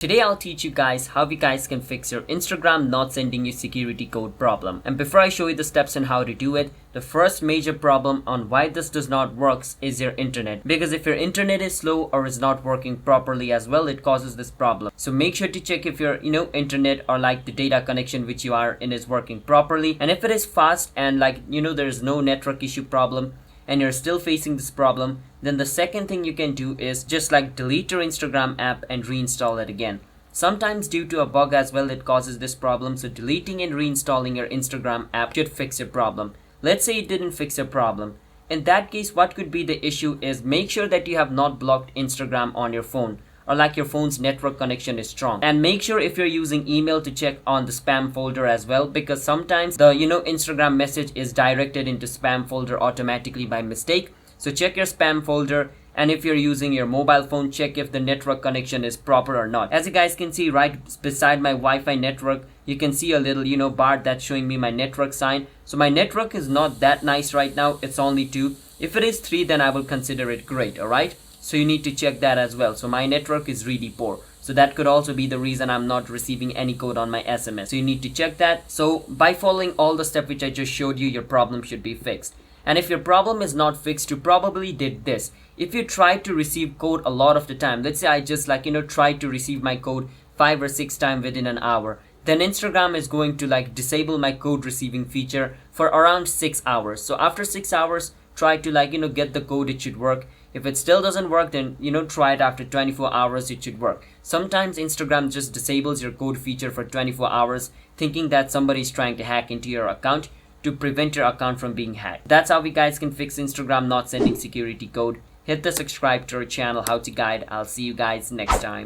Today I'll teach you guys how you guys can fix your Instagram not sending you security code problem. And before I show you the steps on how to do it, the first major problem on why this does not work is your internet. Because if your internet is slow or is not working properly as well, it causes this problem. So make sure to check if your internet or like the data connection which you are in is working properly. And if it is fast and there's no network issue problem, and you're still facing this problem, then the second thing you can do is just delete your Instagram app and reinstall it again. Sometimes due to a bug as well, it causes this problem. So deleting and reinstalling your Instagram app should fix your problem. Let's say it didn't fix your problem. In that case, what could be the issue is make sure that you have not blocked Instagram on your phone, or your phone's network connection is strong. And make sure if you're using email to check on the spam folder as well, because sometimes the Instagram message is directed into spam folder automatically by mistake. So check your spam folder, and if you're using your mobile phone, check if the network connection is proper or not. As you guys can see right beside my Wi-Fi network, you can see a little bar that's showing me my network sign. So my network is not that nice right now, it's only 2. If it is 3, then I will consider it great. Alright, so you need to check that as well. So my network is really poor, so that could also be the reason I'm not receiving any code on my SMS. So you need to check that. So by following all the steps which I just showed you, your problem should be fixed. And if your problem is not fixed, you probably did this. If you try to receive code a lot of the time, let's say I just tried to receive my code 5 or 6 times within an hour, then Instagram is going to disable my code receiving feature for around 6 hours. So after 6 hours, try to get the code, it should work. If it still doesn't work, then try it after 24 hours, it should work. Sometimes Instagram just disables your code feature for 24 hours, thinking that somebody is trying to hack into your account to prevent your account from being hacked. That's how we guys can fix Instagram not sending security code. Hit the subscribe to our channel, How to Guide. I'll see you guys next time.